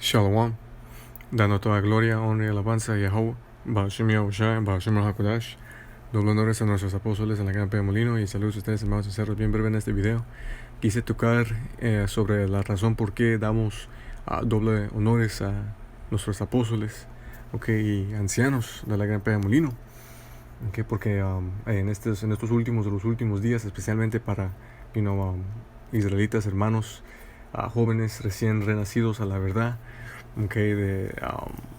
Shalom, dando toda gloria, honra y alabanza a Yahweh, Ba'ashem Yahushua, Ba'ashem HaKodash. Doble honores a nuestros apóstoles en la Gran Molino y saludos a ustedes, hermanos y cerros. Bien breve en este video. Quise tocar sobre la razón por qué damos doble honores a nuestros apóstoles, y ancianos de la Gran Molino. Porque en estos últimos días, especialmente para israelitas, hermanos, jóvenes recién renacidos a la verdad,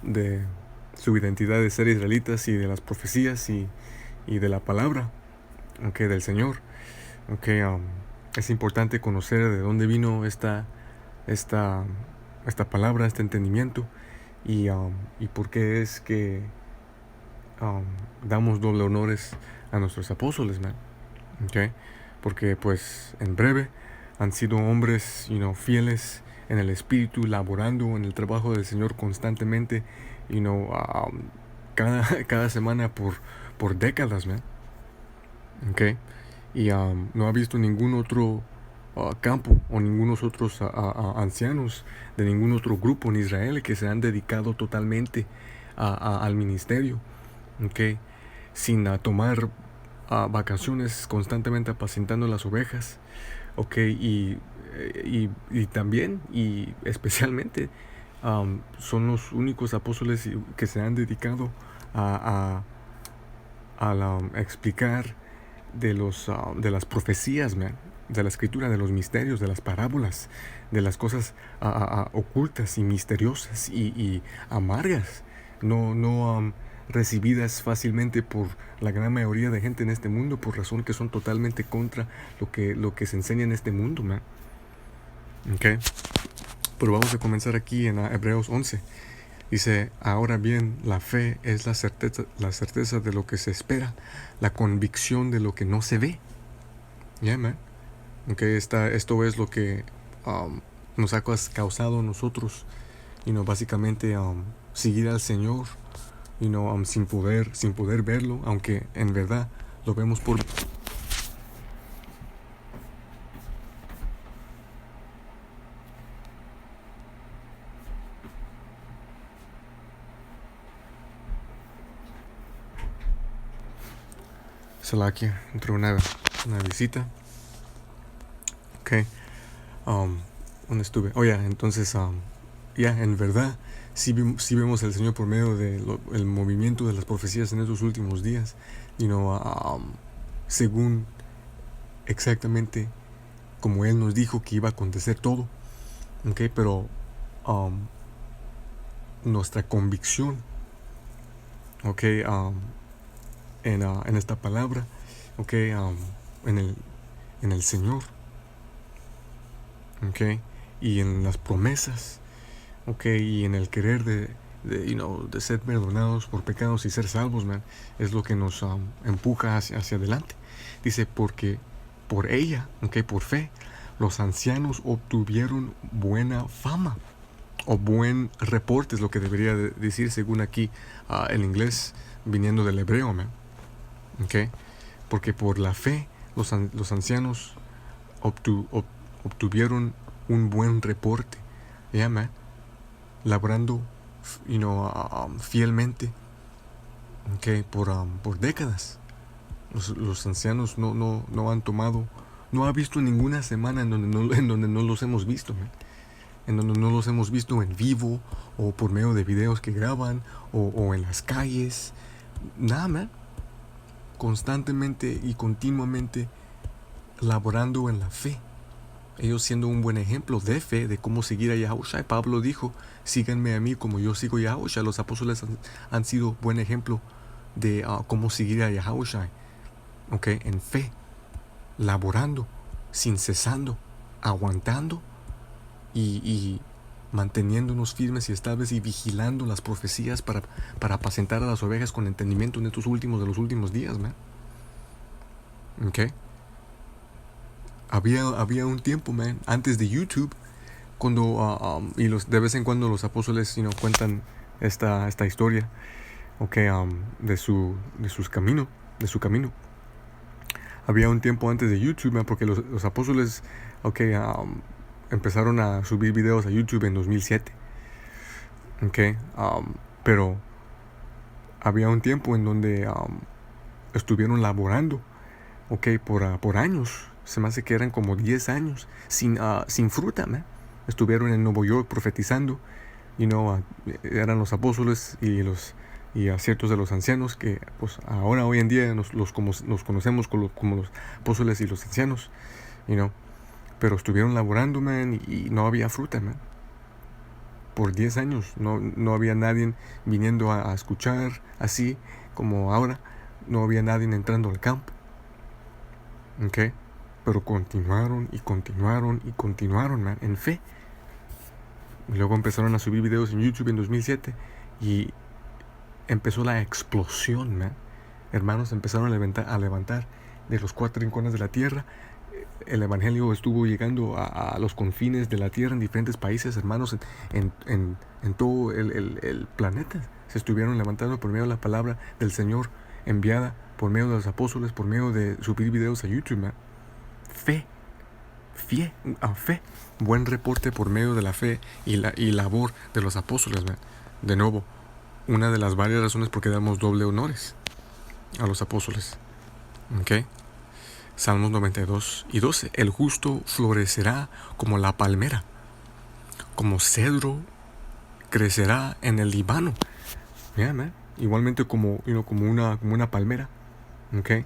de su identidad de ser israelitas y de las profecías y de la palabra, del Señor. Es importante conocer de dónde vino esta palabra, este entendimiento, y por qué es que damos doble honores a nuestros apóstoles, man. Porque pues en breve han sido hombres fieles en el espíritu, laborando en el trabajo del Señor constantemente, cada semana por décadas, man. Y no ha visto ningún otro campo o ningunos otros ancianos de ningún otro grupo en Israel que se han dedicado totalmente al ministerio, sin tomar vacaciones, constantemente apacentando las ovejas, y también y especialmente son los únicos apóstoles que se han dedicado a explicar de las profecías, man, de la escritura, de los misterios, de las parábolas, de las cosas ocultas y misteriosas y amargas, no recibidas fácilmente por la gran mayoría de gente en este mundo, por razón que son totalmente contra lo que se enseña en este mundo, man. Pero vamos a comenzar aquí en Hebreos 11. Dice: ahora bien, la fe es la certeza de lo que se espera, la convicción de lo que no se ve. Man. Esto es lo que nos ha causado nosotros, básicamente seguir al Señor, sin poder verlo, aunque en verdad lo vemos por... Salakia, entró una visita. ¿Dónde estuve? Entonces, en verdad, sí vemos al Señor por medio del movimiento de las profecías en estos últimos días, según exactamente como Él nos dijo que iba a acontecer todo, pero nuestra convicción, en esta palabra, en el Señor, y en las promesas, y en el querer de ser perdonados por pecados y ser salvos, man, es lo que nos empuja hacia adelante. Dice: porque por ella, por fe, los ancianos obtuvieron buena fama, o buen reporte, es lo que debería decir según aquí el inglés viniendo del hebreo, man. Porque por la fe los ancianos obtuvieron un buen reporte, man, laborando fielmente, por décadas. Los ancianos no han tomado, no ha visto ninguna semana en donde no los hemos visto, man. En donde no los hemos visto en vivo, o por medio de videos que graban, o en las calles. Nada, man. Constantemente y continuamente laborando en la fe, ellos siendo un buen ejemplo de fe, de cómo seguir a Yahushua. Pablo dijo: síganme a mí como yo sigo a Yahushua. Los apóstoles han sido buen ejemplo de cómo seguir a Yahushua, en fe, laborando, sin cesando, aguantando y manteniéndonos firmes y estables, y vigilando las profecías para apacentar a las ovejas con entendimiento en estos últimos de los últimos días, man. Había un tiempo, man, antes de YouTube, cuando de vez en cuando los apóstoles cuentan esta historia, de su camino. Había un tiempo antes de YouTube, man, porque los apóstoles empezaron a subir videos a YouTube en 2007. Okay. Pero había un tiempo en donde estuvieron laborando, okay, por años. Se me hace que eran como 10 años sin fruta, man. Estuvieron en Nueva York profetizando, eran los apóstoles y a ciertos de los ancianos que pues ahora hoy en día los conocemos como los apóstoles y los ancianos, you know. Pero estuvieron laborando, man, y no había fruta, man. Por 10 años no había nadie viniendo a escuchar así como ahora. No había nadie entrando al campo. Okay. Pero continuaron y continuaron y continuaron, man, en fe. Y luego empezaron a subir videos en YouTube en 2007 y empezó la explosión, man. Hermanos empezaron a levantar de los 4 rincones de la tierra. El evangelio estuvo llegando a los confines de la tierra en diferentes países, hermanos, en todo el planeta. Se estuvieron levantando por medio de la palabra del Señor enviada por medio de los apóstoles, por medio de subir videos a YouTube, man. Fe. Buen reporte por medio de la fe y labor de los apóstoles, man. De nuevo, una de las varias razones por qué damos doble honores a los apóstoles. Okay. Salmos 92:12. El justo florecerá como la palmera, como cedro crecerá en el Líbano. Yeah, man. Igualmente como una palmera, okay.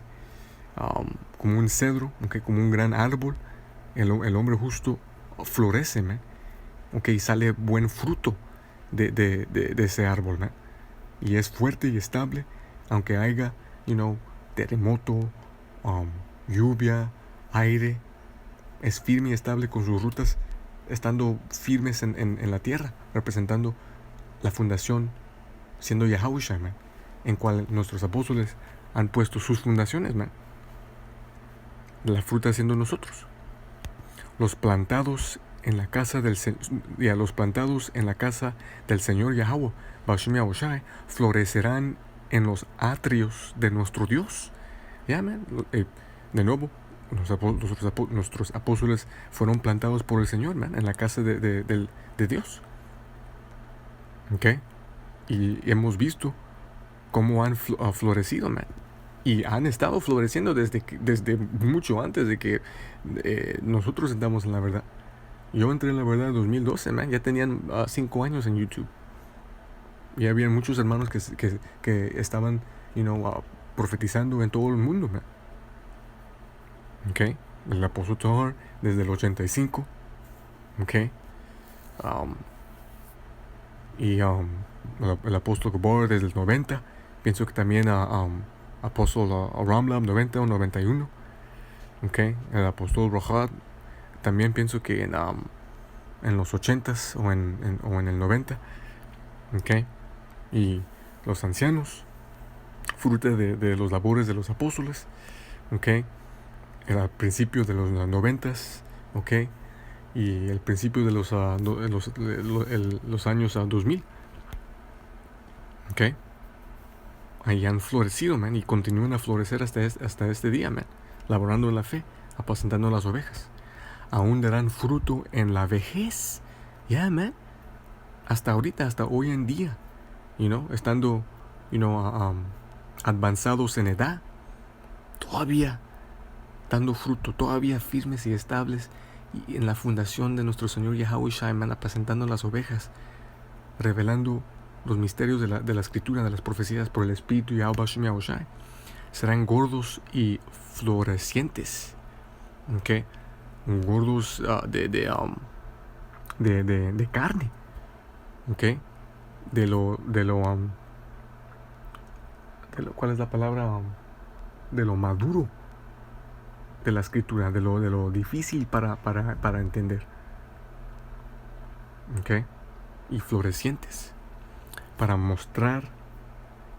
Como un cedro, okay, como un gran árbol. El hombre justo florece, man. Okay, sale buen fruto de ese árbol, man. Y es fuerte y estable, aunque haya, terremoto, lluvia, aire. Es firme y estable con sus rutas, estando firmes en la tierra, representando la fundación, siendo Yahushua, man, en cual nuestros apóstoles han puesto sus fundaciones, man. La fruta siendo nosotros. Los plantados en la casa del Señor Yahweh, Bashim Yahushai, florecerán en los atrios de nuestro Dios. Man. De nuevo, nuestros apóstoles fueron plantados por el Señor, man, en la casa de Dios. Okay. Y hemos visto cómo han florecido, man. Y han estado floreciendo desde mucho antes de que nosotros entramos en la verdad. Yo entré en la verdad en 2012, man. Ya tenían 5 años en YouTube. Y había muchos hermanos que estaban, profetizando en todo el mundo, man. Okay. El apóstol Thor desde el 85. Okay. El apóstol Gabor desde el 90. Pienso que también apóstol Ramlam 90 o 91. Okay. El apóstol Rohat también pienso que en los 80s o en el 90. Okay. Y los ancianos, fruto de los labores de los apóstoles. Okay. Al principio de los 90s. Okay. Y el principio de los años 2000. Okay. Ahí han florecido, man, y continúan a florecer hasta este día, man, laborando en la fe, apacentando las ovejas. Aún darán fruto en la vejez. Yeah, man. Hasta ahorita, hasta hoy en día, estando, avanzados en edad, todavía dando fruto, todavía firmes y estables y en la fundación de nuestro Señor Yahushua, man, apacentando las ovejas, revelando los misterios de la escritura, de las profecías por el Espíritu Yahushua. Serán gordos y florecientes, okay. Gordos de carne, okay. ¿Cuál es la palabra? De lo maduro de la escritura, de lo difícil para entender, okay. Y florecientes, para mostrar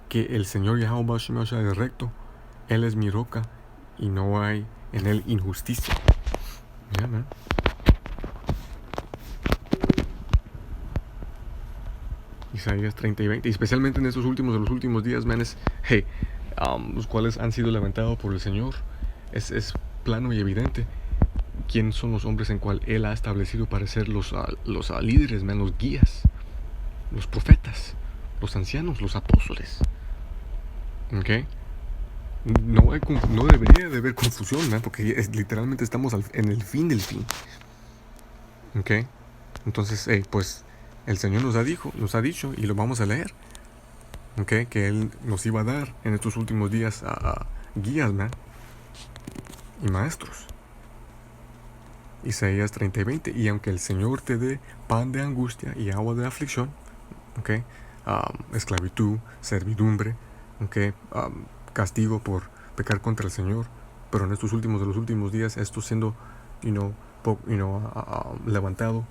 que el Señor Yahweh es recto. Él es mi roca y no hay en él injusticia. Yeah, man. Isaías 30:20, y especialmente en estos de los últimos días, man, los cuales han sido levantados por el Señor. Es plano y evidente quién son los hombres en cual Él ha establecido para ser los líderes, man, los guías. los profetas, los ancianos, los apóstoles. ¿Ok? No debería de haber confusión, ¿no? Porque literalmente estamos en el fin del fin. ¿Ok? Entonces, pues el Señor nos ha dicho, y lo vamos a leer, ¿ok? Que Él nos iba a dar en estos últimos días guías, ¿no? Y maestros. Isaías 30 y 20. Y aunque el Señor te dé pan de angustia y agua de aflicción, ¿ok? Esclavitud, servidumbre, ¿ok? Castigo por pecar contra el Señor, pero en estos últimos de los últimos días, esto siendo, levantado,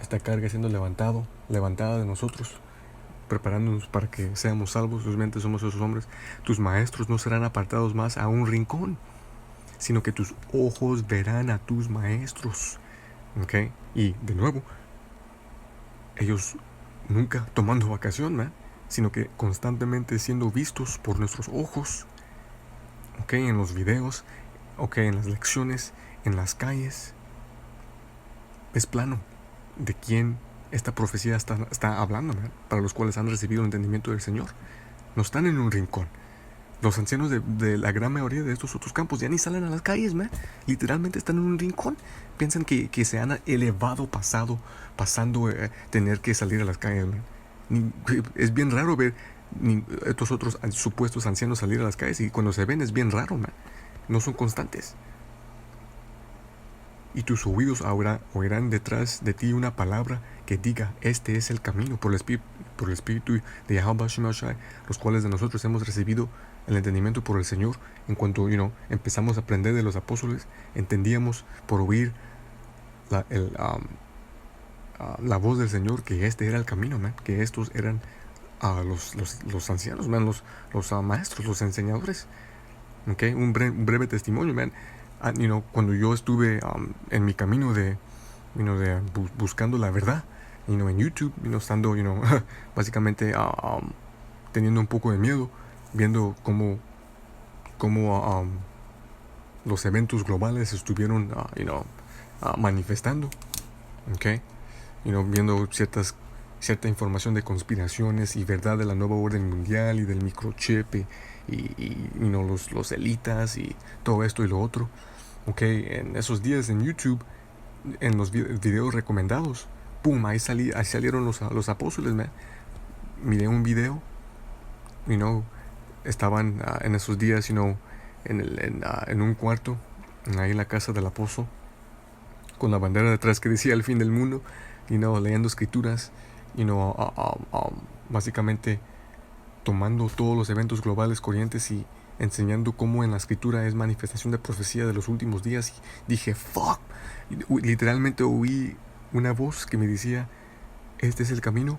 esta carga siendo levantada de nosotros, preparándonos para que seamos salvos. Realmente somos esos hombres. Tus maestros no serán apartados más a un rincón, sino que tus ojos verán a tus maestros. ¿Ok? Y de nuevo, ellos nunca tomando vacación, ¿no? Sino que constantemente siendo vistos por nuestros ojos. ¿Ok? En los videos, ¿ok? En las lecciones, en las calles. Es plano de quién esta profecía está hablando, ¿no? Para los cuales han recibido el entendimiento del Señor. No están en un rincón. Los ancianos de la gran mayoría de estos otros campos ya ni salen a las calles, man. Literalmente están en un rincón. Piensan que se han elevado pasando tener que salir a las calles, man. Es bien raro ver estos otros supuestos ancianos salir a las calles, y cuando se ven es bien raro, man. No son constantes. Y tus oídos oirán detrás de ti una palabra que diga: este es el camino, por el Espíritu de Yahweh Shemashai, los cuales de nosotros hemos recibido el entendimiento por el Señor. En cuanto empezamos a aprender de los apóstoles, entendíamos por oír la voz del Señor que este era el camino, man, que estos eran los ancianos, man, los maestros, los enseñadores. Okay? Un breve testimonio, man. Cuando yo estuve en mi camino de buscando la verdad, en YouTube, estando, básicamente teniendo un poco de miedo, viendo cómo los eventos globales estuvieron, manifestando, ¿ok? Viendo cierta información de conspiraciones y verdad de la nueva orden mundial y del microchip y los elitas y todo esto y lo otro, ¿ok? En esos días en YouTube, en los videos recomendados, ¡pum! Ahí salieron los apóstoles, man. Miré un video, estaban en esos días, en un cuarto, ahí en la casa del apóstol, con la bandera detrás que decía el fin del mundo, leyendo escrituras, básicamente tomando todos los eventos globales corrientes y enseñando cómo en la escritura es manifestación de profecía de los últimos días. Y dije, fuck, literalmente oí una voz que me decía: este es el camino,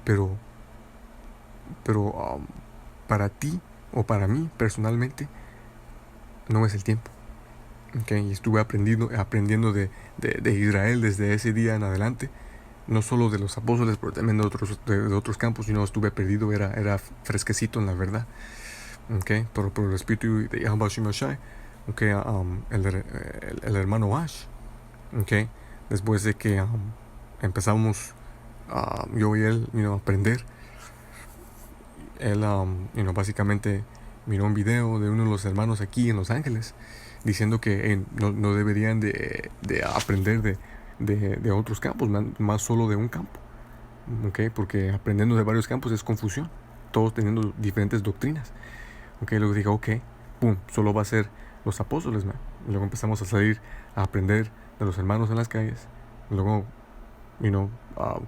pero para ti o para mí personalmente no es el tiempo. Okay, y estuve aprendiendo de Israel desde ese día en adelante, no solo de los apóstoles, pero también de otros campos. Estuve perdido, era fresquecito en la verdad. Okay, por el espíritu de Yahweh Shemashai, okay, el hermano Ash, okay, después de que empezamos yo y él a aprender, él básicamente miró un video de uno de los hermanos aquí en Los Ángeles diciendo que no deberían de aprender de otros campos, más solo de un campo, ¿okay? Porque aprendiendo de varios campos es confusión, todos teniendo diferentes doctrinas. ¿Okay? Luego dije, ok, pum, solo va a ser los apóstoles, man. Y luego empezamos a salir a aprender de los hermanos en las calles. Y luego,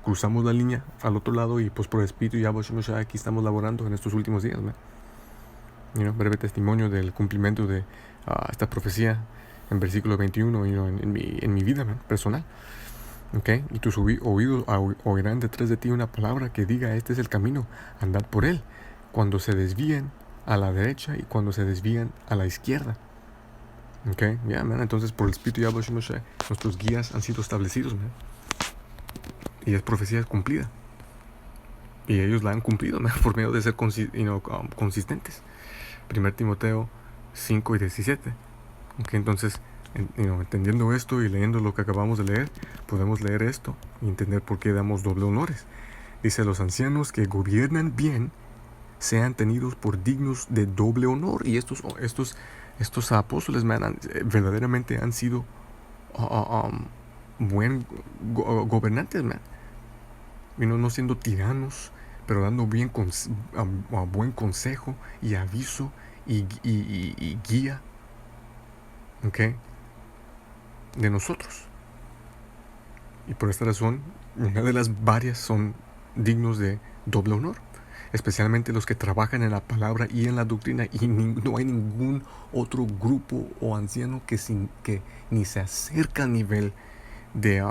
cruzamos la línea al otro lado, y pues por el Espíritu y aquí estamos laborando en estos últimos días, man. Breve testimonio del cumplimiento de esta profecía en versículo 21, en mi vida, man, personal. Okay? Y tus oídos oirán detrás de ti una palabra que diga: este es el camino, andad por él, cuando se desvíen a la derecha y cuando se desvían a la izquierda. Okay? Man. Entonces, por el Espíritu de Yahweh Shemashai, nuestros guías han sido establecidos, man. Y es profecía cumplida. Y ellos la han cumplido, man, por medio de ser consistentes. 1 Timoteo 5 y 17. Okay? Entonces, entendiendo esto y leyendo lo que acabamos de leer, podemos leer esto y entender por qué damos doble honores. Dice, los ancianos que gobiernan bien sean tenidos por dignos de doble honor. Y estos apóstoles, man, verdaderamente han sido buen gobernantes, man. No siendo tiranos, pero dando buen consejo y aviso y guía, ¿ok? De nosotros. Y por esta razón, una de las varias son dignos de doble honor, especialmente los que trabajan en la palabra y en la doctrina, y no hay ningún otro grupo o anciano que ni se acerca al nivel de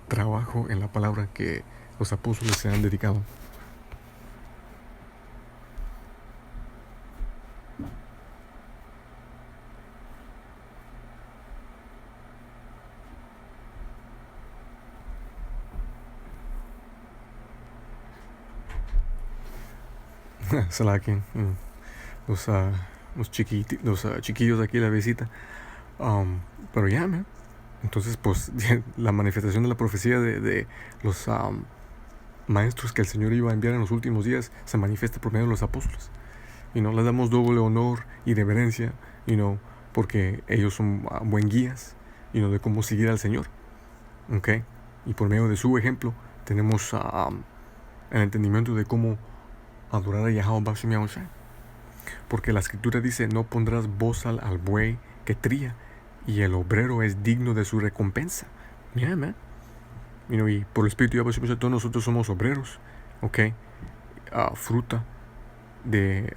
trabajo en la palabra que los apóstoles se han dedicado. Salaki, los chiquillos aquí la visita. Pero ya, man. Entonces, pues, la manifestación de la profecía de los maestros que el Señor iba a enviar en los últimos días se manifiesta por medio de los apóstoles. Les damos doble honor y reverencia, porque ellos son buen guías, de cómo seguir al Señor. ¿Okay? Y por medio de su ejemplo, tenemos el entendimiento de cómo adorar a Yahweh Bashim Yahushua. Porque la escritura dice, no pondrás bozal al buey que tría, y el obrero es digno de su recompensa. Yeah, man. Y por el Espíritu de Yahweh, todos nosotros somos obreros, ¿ok? Fruta de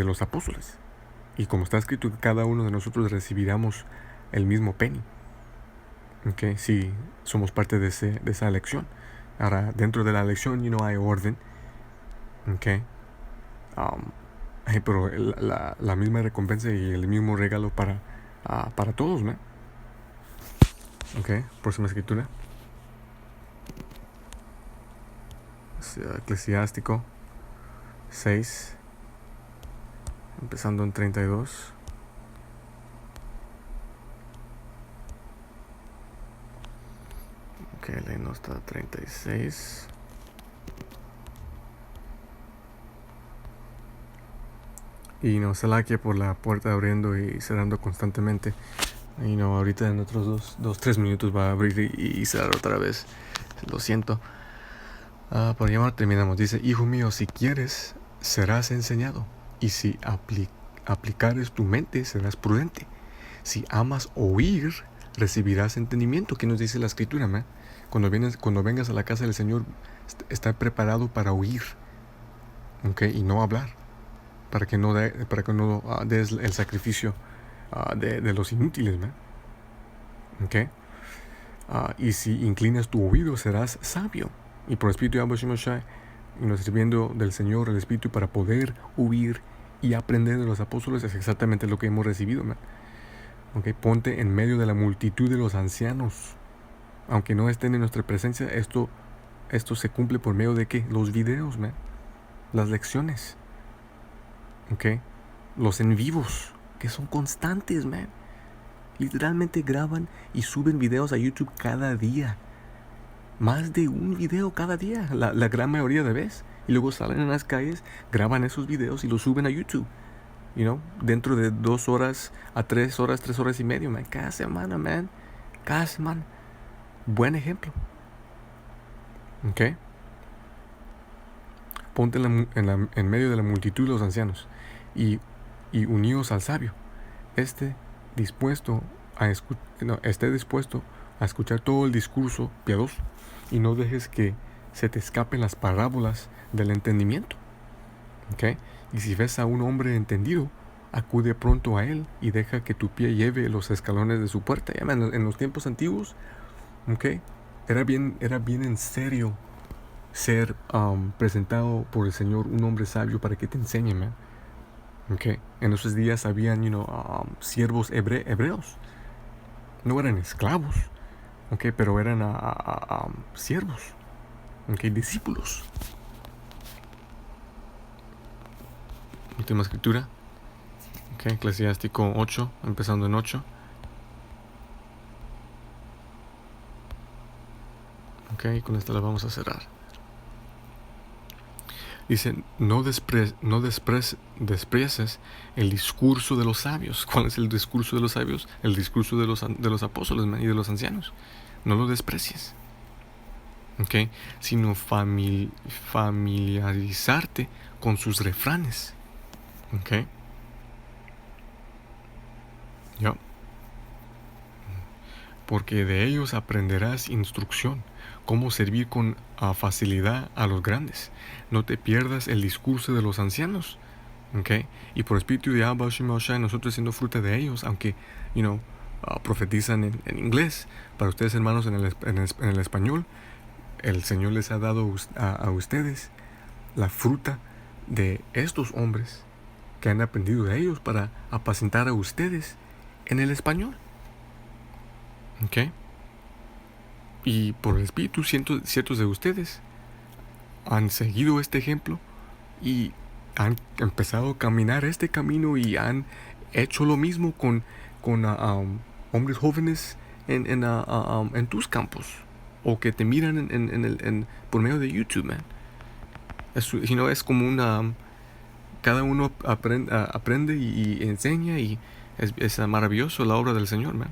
los apóstoles. Y como está escrito, cada uno de nosotros recibiremos el mismo penny, ¿ok? Si somos parte de esa elección. Ahora, dentro de la elección, hay orden, ¿ok? Pero la misma recompensa y el mismo regalo para todos, ¿no? Ok, próxima escritura. Eclesiástico 6, empezando en 32. Ok, leyendo hasta 36. Y Salakia por la puerta abriendo y cerrando constantemente. Y ahorita en otros 3 minutos va a abrir y cerrar otra vez. Lo siento. Por llamar terminamos. Dice, hijo mío, si quieres, serás enseñado. Y si aplicares tu mente, serás prudente. Si amas oír, recibirás entendimiento. ¿Qué nos dice la escritura, man? Cuando vengas a la casa del Señor, está preparado para oír, ¿ok? Y no hablar. Para que no des el sacrificio de los inútiles, ¿no? ¿Ok? Y si inclinas tu oído, serás sabio. Y por el Espíritu de Abba Shimoshai, sirviendo del Señor, el Espíritu, para poder oír y aprender de los apóstoles, es exactamente lo que hemos recibido, ¿no? ¿Ok? Ponte en medio de la multitud de los ancianos. Aunque no estén en nuestra presencia, esto se cumple por medio de ¿qué? Los videos, ¿no? Las lecciones. ¿Ok? Los en vivos, que son constantes, man. Literalmente graban y suben videos a YouTube cada día. Más de un video cada día, la gran mayoría de veces. Y luego salen en las calles, graban esos videos y los suben a YouTube. Dentro de 2 horas a 3 horas, 3 horas y media, man. Cada semana, man. Cada semana. Buen ejemplo. ¿Ok? Ponte en medio de la multitud de los ancianos y unidos al sabio. Esté dispuesto a escuchar todo el discurso piadoso, y no dejes que se te escapen las parábolas del entendimiento. ¿Okay? Y si ves a un hombre entendido, acude pronto a él y deja que tu pie lleve los escalones de su puerta. Ya, en los tiempos antiguos, ¿okay? Era bien en serio ser presentado por el Señor un hombre sabio para que te enseñe, man. Okay. En esos días habían, siervos hebreos. No eran esclavos, okay, pero eran siervos, okay, discípulos. Última escritura, okay, Eclesiástico 8, empezando en 8. Ok, con esta la vamos a cerrar. Dice, no desprecies el discurso de los sabios. ¿Cuál es el discurso de los sabios? El discurso de los apóstoles, man, y de los ancianos. No lo desprecies. ¿Ok? Sino familiarizarte con sus refranes. ¿Ok? ¿Ya? Porque de ellos aprenderás instrucción, cómo servir con facilidad a los grandes. No te pierdas el discurso de los ancianos. ¿Ok? Y por espíritu de Abba Shema Shai, nosotros siendo fruta de ellos, aunque, profetizan en inglés, para ustedes hermanos en el español, el Señor les ha dado a ustedes la fruta de estos hombres que han aprendido de ellos para apacentar a ustedes en el español. ¿Ok? Y por el espíritu, ciertos de ustedes han seguido este ejemplo y han empezado a caminar este camino y han hecho lo mismo con hombres jóvenes en tus campos o que te miran por medio de YouTube, man. Es como una... Cada uno aprende y enseña y es maravilloso la obra del Señor, man.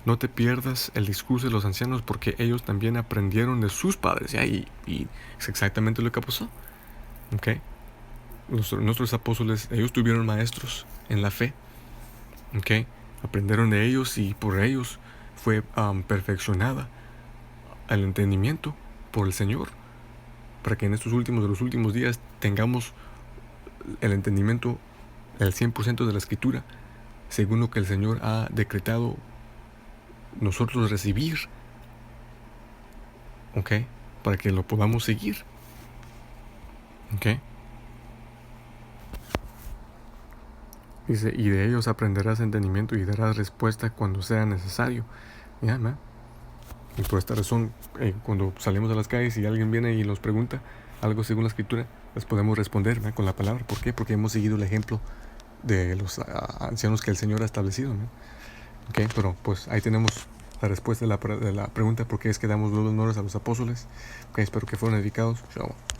No te pierdas el discurso de los ancianos porque ellos también aprendieron de sus padres, ¿ya? Y es exactamente lo que pasó. ¿Ok? Nuestros apóstoles, ellos tuvieron maestros en la fe. ¿Ok? Aprendieron de ellos y por ellos fue perfeccionada el entendimiento por el Señor. Para que en estos de los últimos días tengamos el entendimiento, el 100% de la Escritura, según lo que el Señor ha decretado nosotros recibir, ¿ok? Para que lo podamos seguir, ¿ok? Dice, y de ellos aprenderás entendimiento y darás respuesta cuando sea necesario. ¿Ya, man? Y por esta razón, cuando salimos a las calles y alguien viene y nos pregunta algo según la Escritura, les podemos responder, ¿no? Con la palabra. ¿Por qué? Porque hemos seguido el ejemplo de los ancianos que el Señor ha establecido, ¿no? ¿Ok? Pero pues ahí tenemos la respuesta de la pregunta, ¿por qué es que damos los honores a los apóstoles? Ok, espero que fueron edificados. Chao.